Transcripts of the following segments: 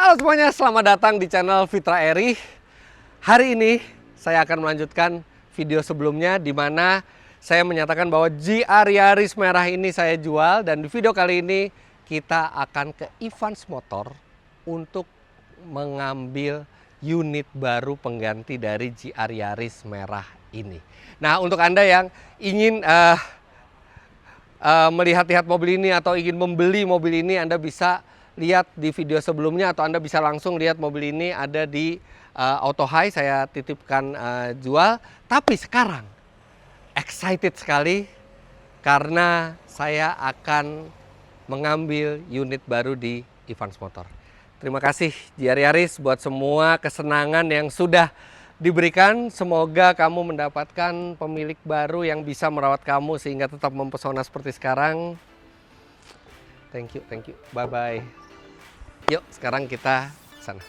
Halo semuanya, selamat datang di channel Fitra Eri. Hari ini saya akan melanjutkan video sebelumnya di mana saya menyatakan bahwa GR Yaris merah ini saya jual, dan di video kali ini kita akan ke Evans Motor untuk mengambil unit baru pengganti dari GR Yaris merah ini. Nah, untuk Anda yang ingin melihat-lihat mobil ini atau ingin membeli mobil ini, Anda bisa lihat di video sebelumnya atau Anda bisa langsung lihat mobil ini ada di Auto High, saya titipkan jual. Tapi sekarang excited sekali karena saya akan mengambil unit baru di Evans Motor. Terima kasih GR Yaris buat semua kesenangan yang sudah diberikan. Semoga kamu mendapatkan pemilik baru yang bisa merawat kamu sehingga tetap mempesona seperti sekarang. Thank you, bye-bye. Yuk, sekarang kita sana.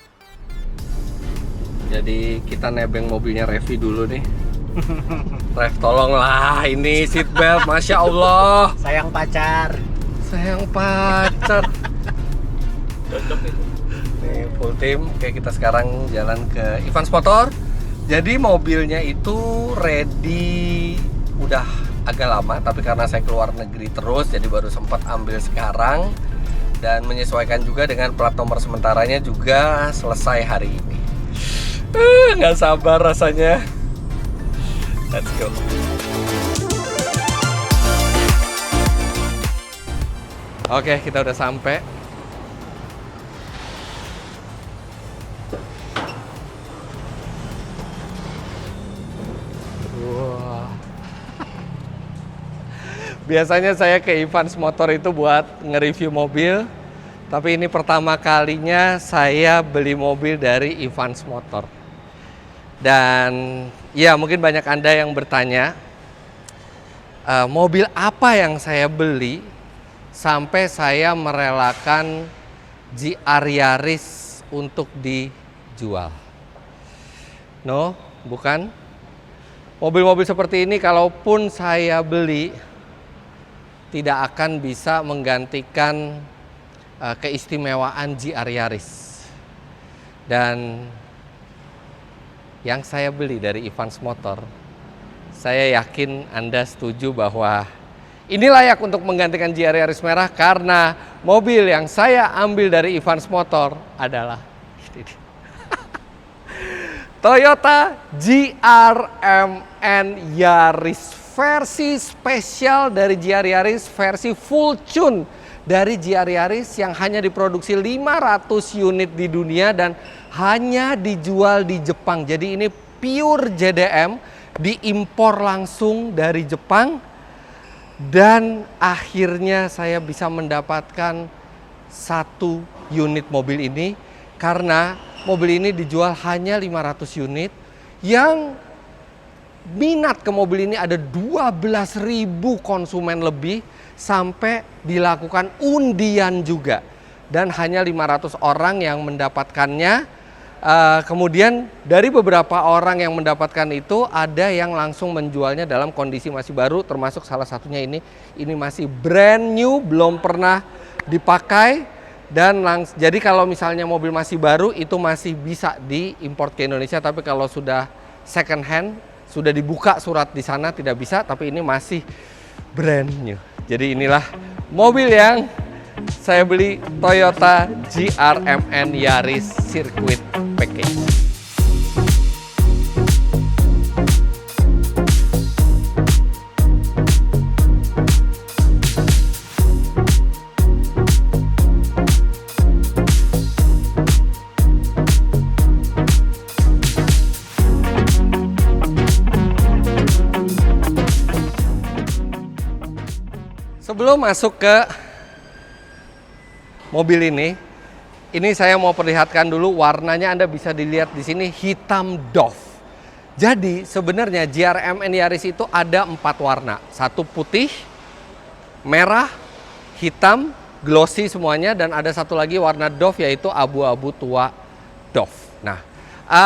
Jadi kita nebeng mobilnya Revi dulu nih. Rev, tolonglah, ini seat belt, Masya Allah. Sayang pacar. Sayang pacar. Nih, full team. Oke, kita sekarang jalan ke Evans Motor. Jadi mobilnya itu ready udah agak lama, tapi karena saya keluar negeri terus, jadi baru sempat ambil sekarang. Dan menyesuaikan juga dengan plat nomor sementaranya juga selesai hari ini. Nggak sabar rasanya. Let's go. Oke, kita udah sampai. Wah. Biasanya saya ke Evans Motor itu buat nge-review mobil, tapi ini pertama kalinya saya beli mobil dari Evans Motor. Dan ya, mungkin banyak Anda yang bertanya, mobil apa yang saya beli sampai saya merelakan GR Yaris untuk dijual. No, bukan. Mobil-mobil seperti ini kalaupun saya beli, tidak akan bisa menggantikan keistimewaan GR Yaris. Dan yang saya beli dari Evans Motor, saya yakin Anda setuju bahwa ini layak untuk menggantikan GR Yaris merah, karena mobil yang saya ambil dari Evans Motor adalah Toyota GR-MN Yaris, versi spesial dari GR Yaris, versi full tune dari GR Yaris yang hanya diproduksi 500 unit di dunia dan hanya dijual di Jepang. Jadi ini pure JDM, diimpor langsung dari Jepang. Dan akhirnya saya bisa mendapatkan satu unit mobil ini karena mobil ini dijual hanya 500 unit, yang minat ke mobil ini ada 12.000 konsumen lebih, sampai dilakukan undian juga. Dan hanya 500 orang yang mendapatkannya. Kemudian dari beberapa orang yang mendapatkan itu, ada yang langsung menjualnya dalam kondisi masih baru, termasuk salah satunya ini. Ini masih brand new, belum pernah dipakai. Dan jadi kalau misalnya mobil masih baru, itu masih bisa diimport ke Indonesia. Tapi kalau sudah second hand, sudah dibuka surat di sana, tidak bisa. Tapi ini masih brand new. Jadi inilah mobil yang saya beli, Toyota GR-MN Yaris Circuit Package. Sebelum masuk ke mobil ini saya mau perlihatkan dulu warnanya. Anda bisa dilihat di sini, hitam doff. Jadi sebenarnya GR-MN Yaris itu ada 4 warna. Satu putih, merah, hitam, glossy semuanya, dan ada satu lagi warna doff, yaitu abu-abu tua doff. Nah,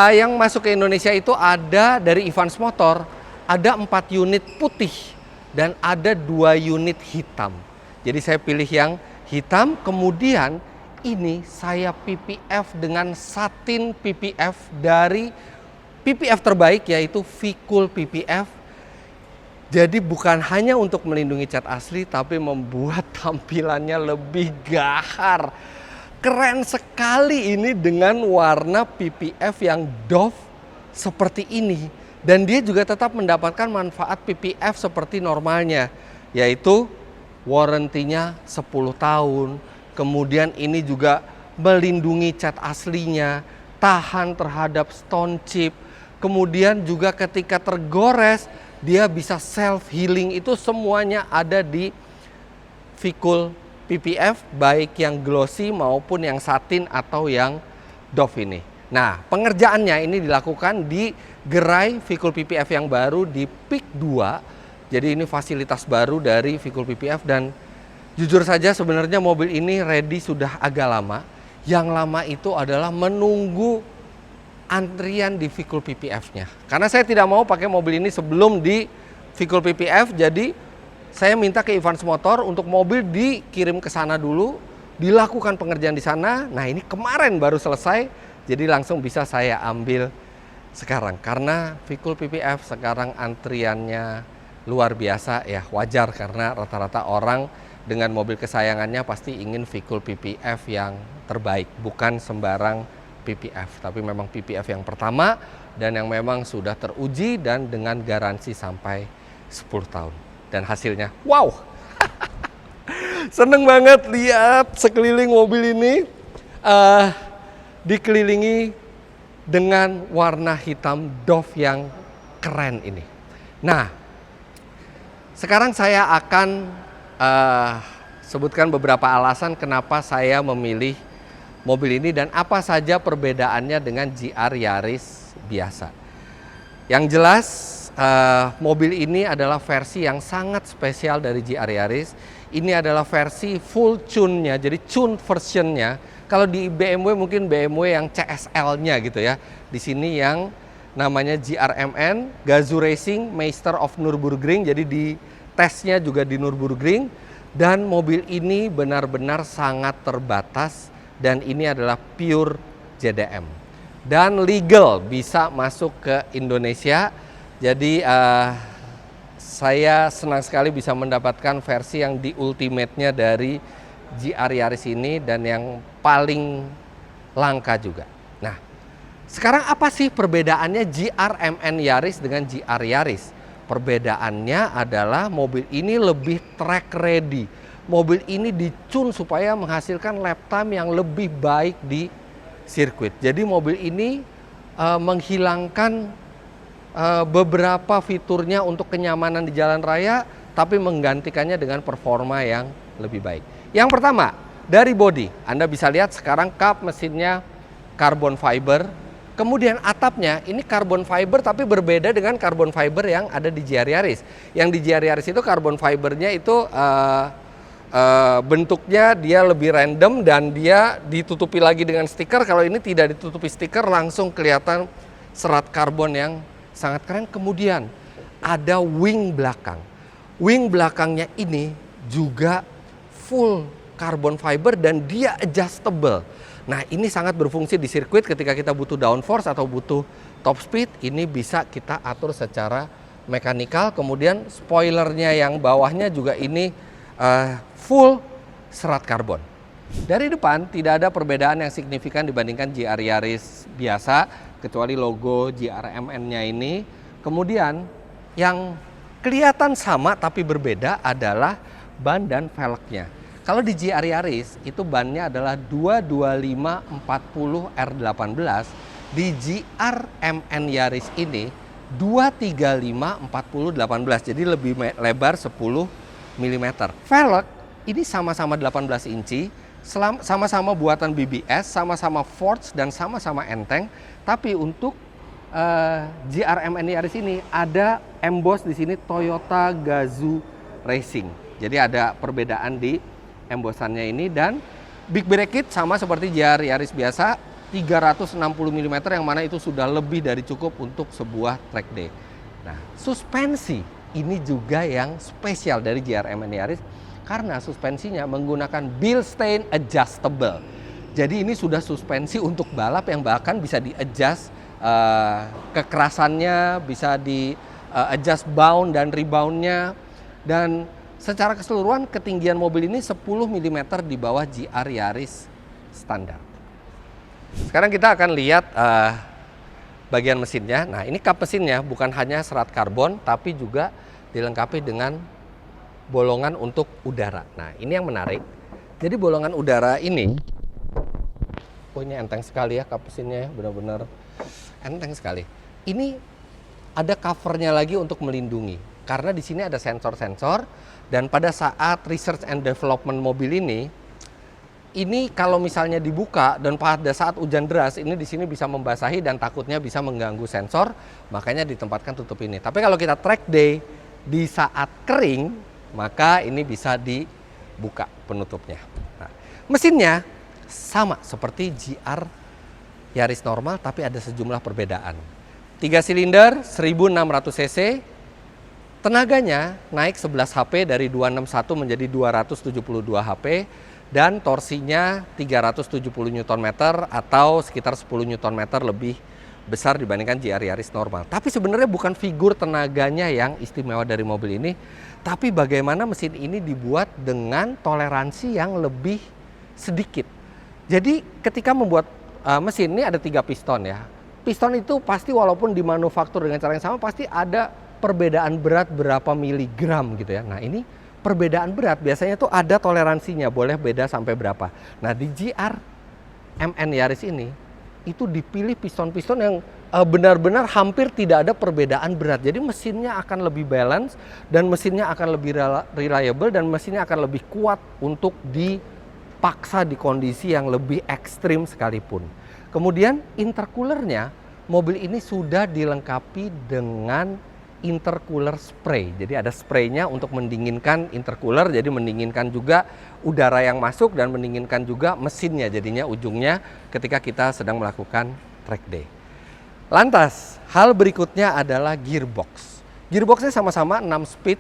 yang masuk ke Indonesia itu ada dari Evans Motor, ada 4 unit putih dan ada 2 unit hitam. Jadi saya pilih yang hitam. Kemudian ini saya PPF dengan satin PPF dari PPF terbaik, yaitu V-Cool PPF. Jadi bukan hanya untuk melindungi cat asli, tapi membuat tampilannya lebih gahar. Keren sekali ini dengan warna PPF yang doff seperti ini. Dan dia juga tetap mendapatkan manfaat PPF seperti normalnya, yaitu warrantinya 10 tahun. Kemudian ini juga melindungi cat aslinya, tahan terhadap stone chip. Kemudian juga ketika tergores, dia bisa self healing. Itu semuanya ada di V-Cool PPF, baik yang glossy maupun yang satin atau yang doff ini. Nah, pengerjaannya ini dilakukan di gerai V-Cool PPF yang baru di Peak 2. Jadi ini fasilitas baru dari V-Cool PPF, dan jujur saja sebenarnya mobil ini ready sudah agak lama. Yang lama itu adalah menunggu antrian di V-Cool PPF-nya. Karena saya tidak mau pakai mobil ini sebelum di V-Cool PPF, jadi saya minta ke Evans Motor untuk mobil dikirim ke sana dulu, dilakukan pengerjaan di sana. Nah, ini kemarin baru selesai, jadi langsung bisa saya ambil sekarang. Karena V-Cool PPF sekarang antriannya luar biasa ya, wajar karena rata-rata orang dengan mobil kesayangannya pasti ingin V-Cool PPF yang terbaik, bukan sembarang PPF, tapi memang PPF yang pertama dan yang memang sudah teruji dan dengan garansi sampai 10 tahun. Dan hasilnya, wow! Seneng banget lihat sekeliling mobil ini dikelilingi dengan warna hitam doff yang keren ini. Nah, sekarang saya akan sebutkan beberapa alasan kenapa saya memilih mobil ini dan apa saja perbedaannya dengan GR Yaris biasa. Yang jelas mobil ini adalah versi yang sangat spesial dari GR Yaris. Ini adalah versi full tune-nya, jadi tune version-nya. Kalau di BMW mungkin BMW yang CSL-nya gitu ya. Di sini yang namanya GRMN, Gazoo Racing Meister of Nürburgring. Jadi di tesnya juga di Nürburgring. Dan mobil ini benar-benar sangat terbatas. Dan ini adalah pure JDM dan legal bisa masuk ke Indonesia. Jadi saya senang sekali bisa mendapatkan versi yang di ultimate-nya dari GR Yaris ini dan yang paling langka juga. Nah, sekarang apa sih perbedaannya GRMN Yaris dengan GR Yaris? Perbedaannya adalah mobil ini lebih track ready. Mobil ini dicun supaya menghasilkan lap time yang lebih baik di sirkuit. Jadi mobil ini menghilangkan beberapa fiturnya untuk kenyamanan di jalan raya, tapi menggantikannya dengan performa yang lebih baik. Yang pertama, dari bodi. Anda bisa lihat sekarang kap mesinnya carbon fiber. Kemudian atapnya ini carbon fiber tapi berbeda dengan carbon fiber yang ada di GR Yaris. Yang di GR Yaris itu carbon fibernya itu bentuknya dia lebih random dan dia ditutupi lagi dengan stiker. Kalau ini tidak ditutupi stiker, langsung kelihatan serat karbon yang sangat keren. Kemudian ada wing belakang. Wing belakangnya ini juga full carbon fiber dan dia adjustable. Nah, ini sangat berfungsi di sirkuit ketika kita butuh downforce atau butuh top speed. Ini bisa kita atur secara mekanikal. Kemudian spoilernya yang bawahnya juga ini full serat karbon. Dari depan tidak ada perbedaan yang signifikan dibandingkan GR Yaris biasa, kecuali logo GRMN-nya ini. Kemudian yang kelihatan sama tapi berbeda adalah ban dan velgnya. Kalau di GR Yaris itu bannya adalah 225/40 R18, di GRMN Yaris ini 235/40/18, jadi lebih lebar 10 mm. Velg ini sama-sama 18 inci, sama-sama buatan BBS, sama-sama Forged dan sama-sama enteng. Tapi untuk GRMN Yaris ini ada emboss di sini Toyota Gazoo Racing. Jadi ada perbedaan di embossannya ini. Dan big brake kit sama seperti GR Yaris biasa, 360 mm, yang mana itu sudah lebih dari cukup untuk sebuah track day. Nah, suspensi ini juga yang spesial dari GRMN Yaris karena suspensinya menggunakan Bilstein adjustable. Jadi ini sudah suspensi untuk balap yang bahkan bisa di-adjust kekerasannya, bisa di-adjust bound dan reboundnya. Dan secara keseluruhan ketinggian mobil ini 10 mm di bawah GR Yaris standar. Sekarang kita akan lihat bagian mesinnya. Nah, ini kap mesinnya bukan hanya serat karbon, tapi juga dilengkapi dengan bolongan untuk udara. Nah, ini yang menarik. Jadi bolongan udara ini, oh ini enteng sekali ya kap mesinnya, benar-benar enteng sekali. Ini ada covernya lagi untuk melindungi, karena di sini ada sensor-sensor, dan pada saat research and development mobil ini kalau misalnya dibuka dan pada saat hujan deras, ini di sini bisa membasahi dan takutnya bisa mengganggu sensor, makanya ditempatkan tutup ini. Tapi kalau kita track day di saat kering, maka ini bisa dibuka penutupnya. Nah, mesinnya sama seperti GR Yaris normal, tapi ada sejumlah perbedaan. 3 silinder 1600 cc, tenaganya naik 11 HP dari 261 menjadi 272 HP, dan torsinya 370 Nm atau sekitar 10 Nm lebih besar dibandingkan GR Yaris normal. Tapi sebenarnya bukan figur tenaganya yang istimewa dari mobil ini, tapi bagaimana mesin ini dibuat dengan toleransi yang lebih sedikit. Jadi ketika membuat mesin ini ada 3 piston ya. Piston itu pasti walaupun dimanufaktur dengan cara yang sama pasti ada perbedaan berat berapa miligram gitu ya. Nah, ini perbedaan berat biasanya tuh ada toleransinya, boleh beda sampai berapa. Nah, di GR MN Yaris ini itu dipilih piston-piston yang benar-benar hampir tidak ada perbedaan berat. Jadi mesinnya akan lebih balance dan mesinnya akan lebih reliable dan mesinnya akan lebih kuat untuk dipaksa di kondisi yang lebih ekstrim sekalipun. Kemudian intercoolernya, mobil ini sudah dilengkapi dengan intercooler spray. Jadi ada spraynya untuk mendinginkan intercooler, jadi mendinginkan juga udara yang masuk dan mendinginkan juga mesinnya, jadinya ujungnya ketika kita sedang melakukan track day. Lantas, hal berikutnya adalah gearbox. Gearboxnya sama-sama 6 speed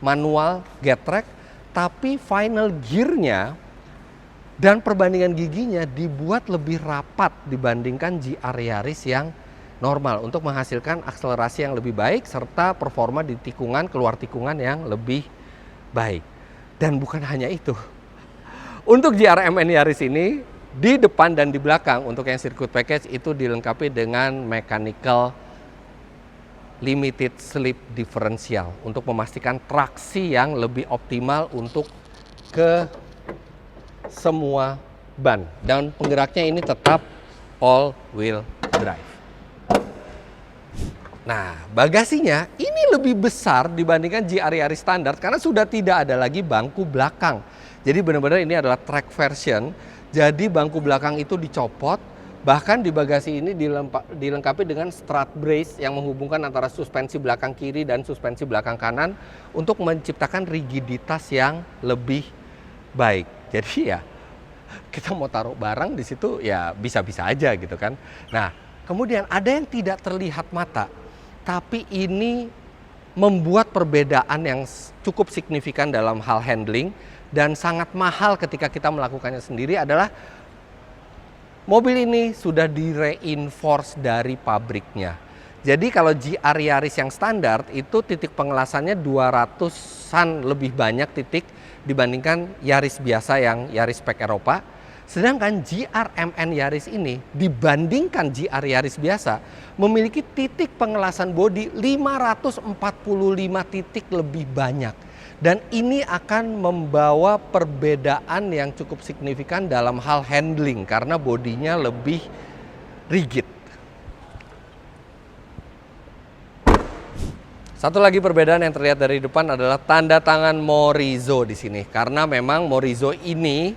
manual getrag, tapi final gearnya dan perbandingan giginya dibuat lebih rapat dibandingkan GR Yaris yang normal untuk menghasilkan akselerasi yang lebih baik serta performa di tikungan, keluar tikungan yang lebih baik. Dan bukan hanya itu. Untuk GR MN Yaris ini, di depan dan di belakang untuk yang circuit package itu dilengkapi dengan mechanical limited slip differential untuk memastikan traksi yang lebih optimal untuk ke semua ban. Dan penggeraknya ini tetap all wheel drive. Nah, bagasinya ini lebih besar dibandingkan GR Yaris standar karena sudah tidak ada lagi bangku belakang. Jadi benar-benar ini adalah track version. Jadi bangku belakang itu dicopot. Bahkan di bagasi ini dilengkapi dengan strut brace yang menghubungkan antara suspensi belakang kiri dan suspensi belakang kanan untuk menciptakan rigiditas yang lebih baik. Jadi ya kita mau taruh barang di situ ya bisa-bisa aja gitu kan. Nah, kemudian ada yang tidak terlihat mata, tapi ini membuat perbedaan yang cukup signifikan dalam hal handling dan sangat mahal ketika kita melakukannya sendiri adalah mobil ini sudah di-reinforce dari pabriknya. Jadi kalau GR Yaris yang standar itu titik pengelasannya 200-an lebih banyak titik dibandingkan Yaris biasa yang Yaris spek Eropa. Sedangkan GR MN Yaris ini dibandingkan GR Yaris biasa memiliki titik pengelasan bodi 545 titik lebih banyak. Dan ini akan membawa perbedaan yang cukup signifikan dalam hal handling karena bodinya lebih rigid. Satu lagi perbedaan yang terlihat dari depan adalah tanda tangan Morizo di sini. Karena memang Morizo ini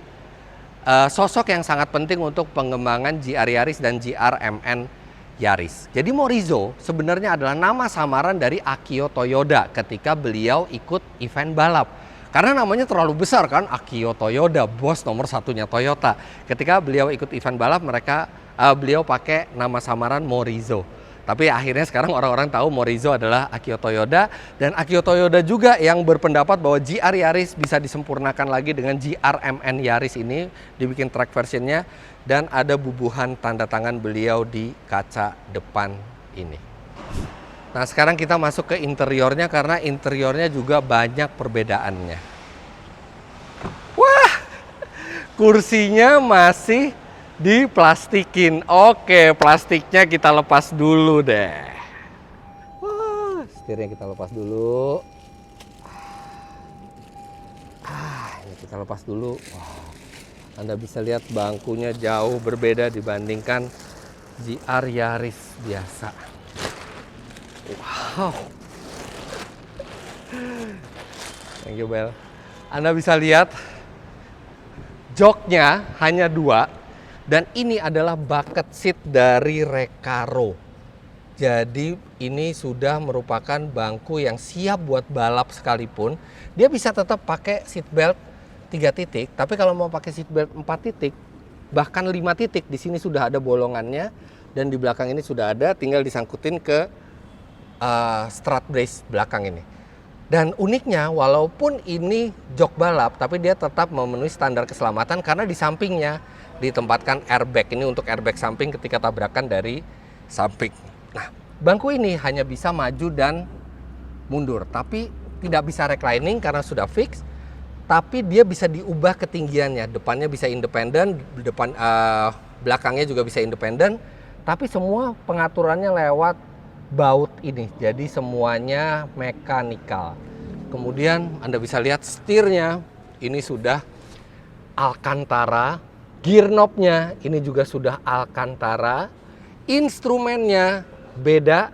sosok yang sangat penting untuk pengembangan GR Yaris dan GR MN Yaris. Jadi Morizo sebenarnya adalah nama samaran dari Akio Toyoda ketika beliau ikut event balap. Karena namanya terlalu besar kan, Akio Toyoda, bos nomor satunya Toyota. Ketika beliau ikut event balap, beliau pakai nama samaran Morizo. Tapi akhirnya sekarang orang-orang tahu Morizo adalah Akio Toyoda, dan Akio Toyoda juga yang berpendapat bahwa GR Yaris bisa disempurnakan lagi dengan GR MN Yaris ini, dibikin track versionnya, dan ada bubuhan tanda tangan beliau di kaca depan ini. Nah, sekarang kita masuk ke interiornya karena interiornya juga banyak perbedaannya. Wah, kursinya masih diplastikin. Oke, plastiknya kita lepas dulu deh. Wah, setirnya kita lepas dulu. Ini kita lepas dulu. Wah, Anda bisa lihat bangkunya jauh berbeda dibandingkan GR Yaris biasa. Wow. Thank you, Bel. Anda bisa lihat joknya hanya 2. Dan ini adalah bucket seat dari Recaro. Jadi ini sudah merupakan bangku yang siap buat balap sekalipun. Dia bisa tetap pakai seat belt 3 titik. Tapi kalau mau pakai seat belt 4 titik, bahkan 5 titik, di sini sudah ada bolongannya. Dan di belakang ini sudah ada, tinggal disangkutin ke strut brace belakang ini. Dan uniknya, walaupun ini jok balap, tapi dia tetap memenuhi standar keselamatan karena di sampingnya ditempatkan airbag. Ini untuk airbag samping ketika tabrakan dari samping. Nah, bangku ini hanya bisa maju dan mundur, tapi tidak bisa reclining karena sudah fix. Tapi dia bisa diubah ketinggiannya. Depannya bisa independen, belakangnya juga bisa independen. Tapi semua pengaturannya lewat baut ini. Jadi semuanya mekanikal. Kemudian Anda bisa lihat setirnya ini sudah Alcantara. Gear knob-nya ini juga sudah Alcantara. Instrumennya beda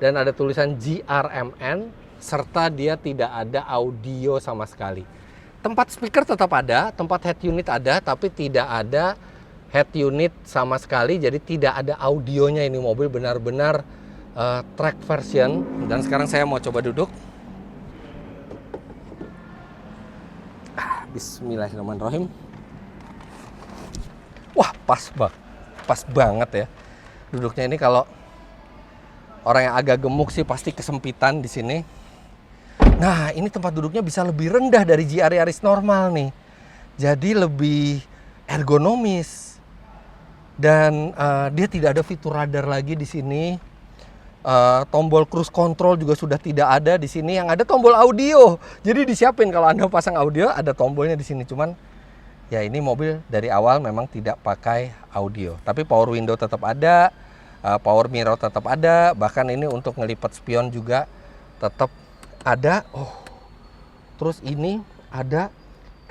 dan ada tulisan GRMN, serta dia tidak ada audio sama sekali. Tempat speaker tetap ada, tempat head unit ada, tapi tidak ada head unit sama sekali. Jadi tidak ada audionya. Ini mobil benar-benar track version. Dan sekarang saya mau coba duduk. Bismillahirrahmanirrahim. Wah, pas banget ya. Duduknya ini kalau orang yang agak gemuk sih pasti kesempitan di sini. Nah, ini tempat duduknya bisa lebih rendah dari GR Yaris normal nih. Jadi lebih ergonomis. Dan dia tidak ada fitur radar lagi di sini. Tombol cruise control juga sudah tidak ada di sini. Yang ada tombol audio. Jadi disiapin kalau Anda pasang audio ada tombolnya di sini. Cuman ya ini mobil dari awal memang tidak pakai audio. Tapi power window tetap ada, power mirror tetap ada, bahkan ini untuk ngelipat spion juga tetap ada. Terus ini ada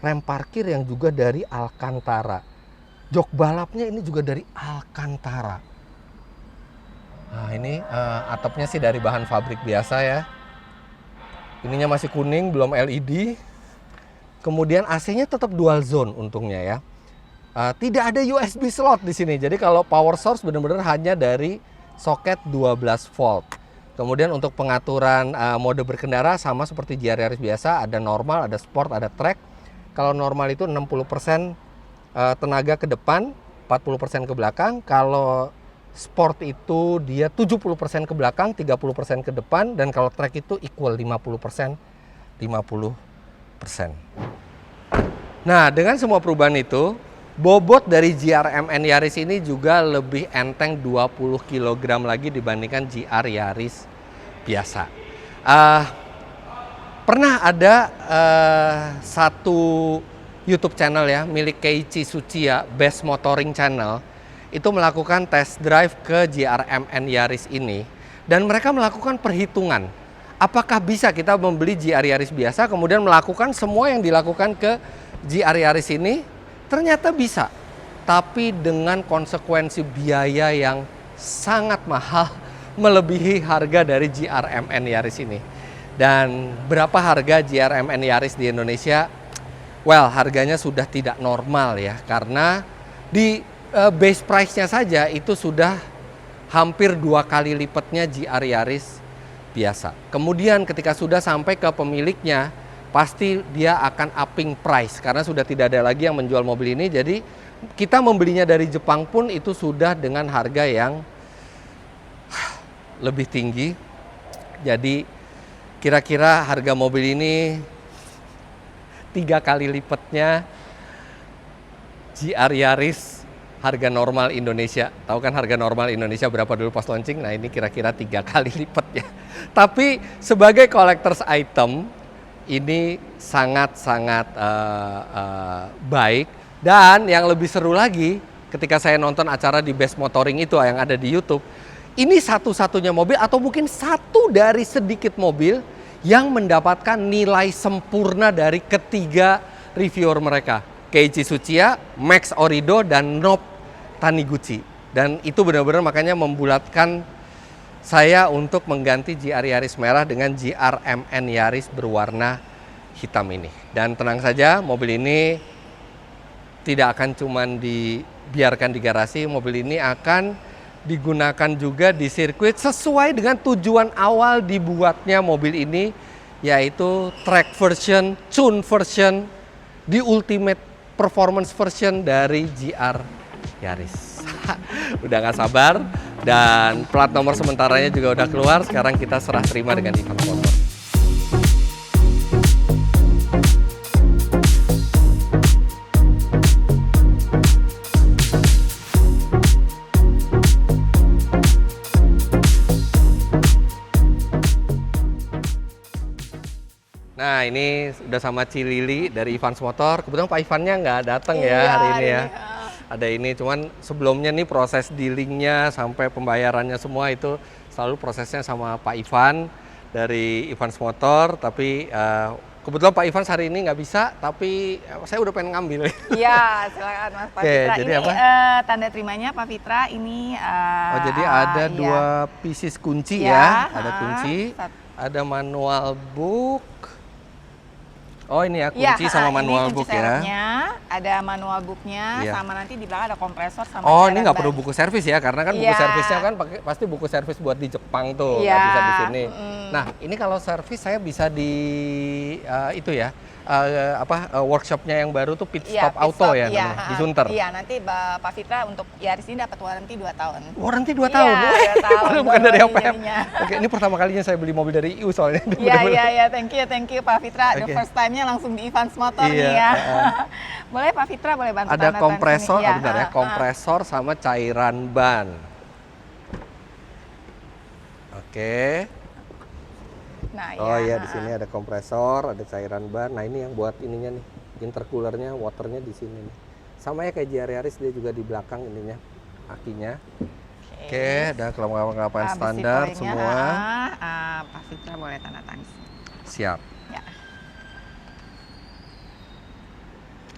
rem parkir yang juga dari Alcantara. Jok balapnya ini juga dari Alcantara. Nah, ini atapnya sih dari bahan pabrik biasa ya. Ininya masih kuning, belum LED. Kemudian AC-nya tetap dual zone untungnya ya. Tidak ada USB slot di sini. Jadi kalau power source benar-benar hanya dari soket 12 volt. Kemudian untuk pengaturan mode berkendara sama seperti GR Yaris biasa, ada normal, ada sport, ada track. Kalau normal itu 60% tenaga ke depan, 40% ke belakang. Kalau sport itu dia 70% ke belakang, 30% ke depan, dan kalau track itu equal 50%, 50%. Nah, dengan semua perubahan itu, bobot dari GR-MN Yaris ini juga lebih enteng 20 kg lagi dibandingkan GR Yaris biasa. Pernah ada satu YouTube channel ya, milik Keiichi Tsuchiya, Best Motoring Channel, itu melakukan test drive ke GR-MN Yaris ini, dan mereka melakukan perhitungan. Apakah bisa kita membeli GR Yaris biasa, kemudian melakukan semua yang dilakukan ke GR Yaris ini? Ternyata bisa, tapi dengan konsekuensi biaya yang sangat mahal, melebihi harga dari GR-MN Yaris ini. Dan berapa harga GR-MN Yaris di Indonesia? Well, harganya sudah tidak normal ya, karena di base price-nya saja itu sudah hampir 2 kali lipatnya GR Yaris biasa. Kemudian ketika sudah sampai ke pemiliknya, pasti dia akan upping price karena sudah tidak ada lagi yang menjual mobil ini. Jadi kita membelinya dari Jepang pun itu sudah dengan harga yang lebih tinggi. Jadi kira-kira harga mobil ini 3 kali lipatnya GR Yaris harga normal Indonesia. Tahu kan harga normal Indonesia berapa dulu pas launching? Nah ini kira-kira 3 kali lipatnya. Tapi sebagai collector's item ini sangat-sangat baik. Dan yang lebih seru lagi ketika saya nonton acara di Best Motoring itu yang ada di YouTube, ini satu-satunya mobil atau mungkin satu dari sedikit mobil yang mendapatkan nilai sempurna dari ketiga reviewer mereka. Keiichi Tsuchiya, Max Orido, dan Nob Taniguchi. Dan itu benar-benar makanya membulatkan saya untuk mengganti GR Yaris merah dengan GR MN Yaris berwarna hitam ini. Dan tenang saja, mobil ini tidak akan cuman dibiarkan di garasi, mobil ini akan digunakan juga di sirkuit sesuai dengan tujuan awal dibuatnya mobil ini, yaitu track version, tune version, di ultimate performance version dari GR Yaris. Udah gak sabar, dan plat nomor sementaranya juga udah keluar. Sekarang kita serah terima dengan Evans Motor. Nah ini udah sama Cilili dari Evans Motor. Kebetulan Pak Ivannya nggak datang ya hari ini ya. Ada ini, cuman sebelumnya nih proses dealingnya sampai pembayarannya semua itu selalu prosesnya sama Pak Ivan dari Evans Motor. Tapi kebetulan Pak Ivan hari ini nggak bisa, tapi saya udah pengen ngambil. Iya, silakan Mas Pak Fitra. Jadi ini apa? Tanda terimanya Pak Fitra ini. Oh jadi ada dua pieces kunci ya, ada kunci, ada manual book. Oh ini ya kunci sama manual book ya. Ada manual booknya, sama nanti di belakang ada kompresor sama. Oh ini nggak perlu buku servis ya, karena kan buku servisnya kan pasti buku servis buat di Jepang tuh, nggak bisa di sini. Nah ini kalau servis saya bisa di itu ya. Workshopnya yang baru tuh Pit Stop Auto ya namanya, di Sunter. Iya, nanti Pak Fitra untuk Yaris ini dapat waranti 2 tahun. Waranti 2 tahun? Iya, 2 tahun. Bukan dari OPM. Oke, ini pertama kalinya saya beli mobil dari IU soalnya. Iya, thank you Pak Fitra. The first time-nya langsung di Evans Motor nih ya. Boleh Pak Fitra, boleh bantu ada kompresor, bentar ya, kompresor sama cairan ban. Oke. Nah, oh iya di sini ada kompresor, ada cairan ban. Nah ini yang buat ininya nih, intercoolernya, waternya di sini nih. Sama ya kayak GR Yaris, dia juga di belakang ininya, akinya. Oke, ada kelengkapan standar semua. Pak Fitra boleh tanda tangan. Siap. Ya.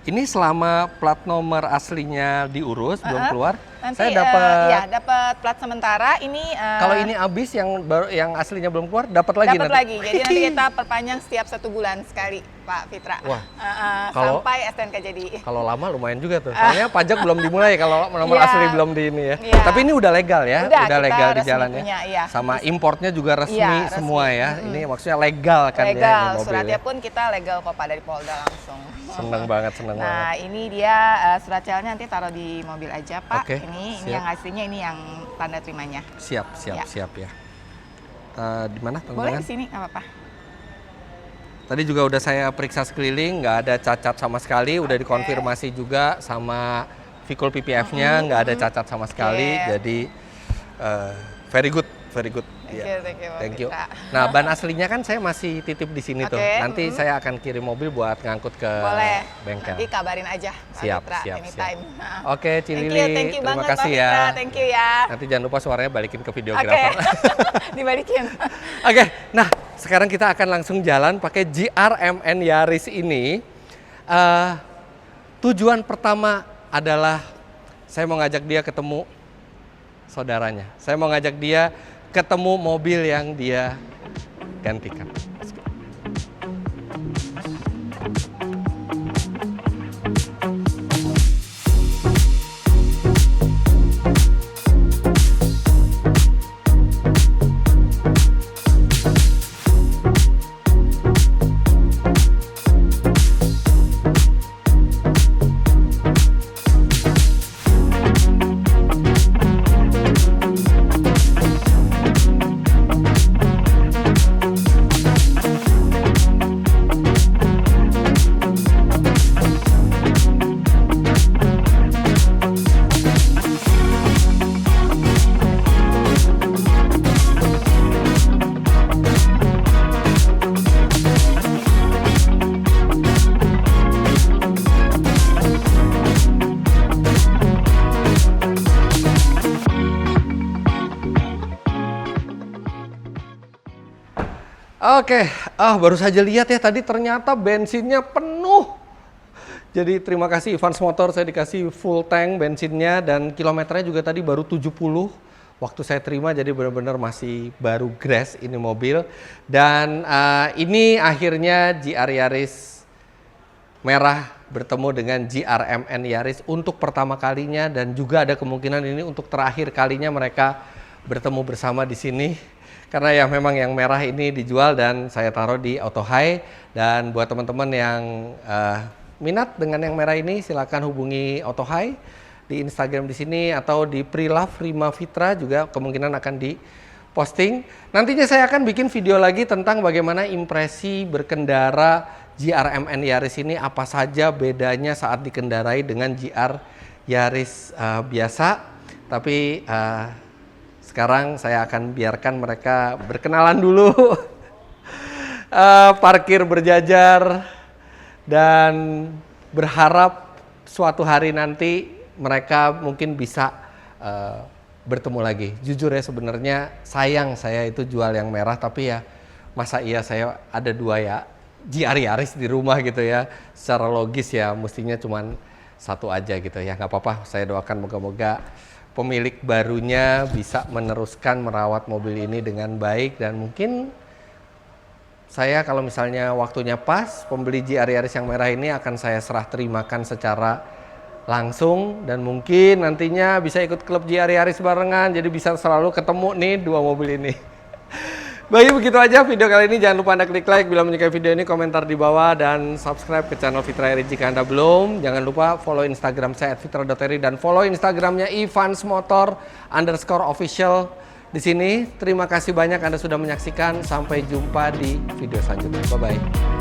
Ini selama plat nomor aslinya diurus, belum keluar, nanti, saya dapat. Ya, dapat plat sementara. Ini. Kalau ini habis yang aslinya belum keluar, dapat lagi. Dapat lagi. Jadi nanti kita perpanjang setiap 1 bulan sekali, Pak Fitra. Wah. Sampai STNK jadi. Kalau lama lumayan juga tuh. Soalnya pajak belum dimulai kalau nomor asli belum di ini ya. Tapi ini udah legal ya, udah legal di jalannya. Sama importnya juga resmi semua ya. Ini maksudnya legal kan ya. Legal. Suratnya pun kita legal kok Pak dari Polda langsung. Seneng banget. Nah ini dia surat CL-nya nanti taruh di mobil aja Pak. Ini yang aslinya, ini yang tanda terimanya. Siap ya. Di mana? Boleh di sini, nggak apa-apa. Tadi juga udah saya periksa sekeliling, nggak ada cacat sama sekali. Udah dikonfirmasi juga sama Vikul PPF-nya, nggak ada cacat sama sekali. Jadi very good. Thank you. Nah, ban aslinya kan saya masih titip di sini tuh. Nanti saya akan kirim mobil buat ngangkut ke bengkel. Nanti kabarin aja. Siap. Anytime. Oke, Cilili. Terima kasih ya. Thank you ya. Nanti jangan lupa suaranya balikin ke videografer. Dibalikin. Oke, nah sekarang kita akan langsung jalan pakai GR MN Yaris ini. Tujuan pertama adalah saya mau ngajak dia ketemu saudaranya. Saya mau ngajak dia ketemu mobil yang dia gantikan. Oke, baru saja lihat ya tadi ternyata bensinnya penuh. Jadi terima kasih Evans Motor, saya dikasih full tank bensinnya dan kilometernya juga tadi baru 70. Waktu saya terima jadi benar-benar masih baru grass ini mobil. Dan ini akhirnya GR Yaris merah bertemu dengan GR-MN Yaris untuk pertama kalinya dan juga ada kemungkinan ini untuk terakhir kalinya mereka bertemu bersama di sini. Karena ya memang yang merah ini dijual dan saya taruh di Auto High. Dan buat teman-teman yang minat dengan yang merah ini silakan hubungi Auto High di Instagram di sini atau di Prilove Rima Fitra juga kemungkinan akan diposting. Nantinya saya akan bikin video lagi tentang bagaimana impresi berkendara GR-MN Yaris ini, apa saja bedanya saat dikendarai dengan GR Yaris biasa. Tapi sekarang saya akan biarkan mereka berkenalan dulu, parkir berjajar, dan berharap suatu hari nanti mereka mungkin bisa bertemu lagi. Jujur ya sebenarnya sayang saya itu jual yang merah, tapi ya masa iya saya ada dua ya GR Yaris di rumah gitu ya. Secara logis ya mestinya cuman satu aja gitu ya. Nggak apa-apa, saya doakan moga-moga pemilik barunya bisa meneruskan merawat mobil ini dengan baik dan mungkin saya kalau misalnya waktunya pas pembeli GR Yaris yang merah ini akan saya serah terimakan secara langsung dan mungkin nantinya bisa ikut klub GR Yaris barengan jadi bisa selalu ketemu nih dua mobil ini. Baik, begitu aja video kali ini. Jangan lupa Anda klik like bila menyukai video ini, komentar di bawah, dan subscribe ke channel Fitra Eri jika Anda belum. Jangan lupa follow Instagram saya @fitra.eri dan follow Instagramnya Evans Motor _official di sini. Terima kasih banyak Anda sudah menyaksikan. Sampai jumpa di video selanjutnya. Bye-bye.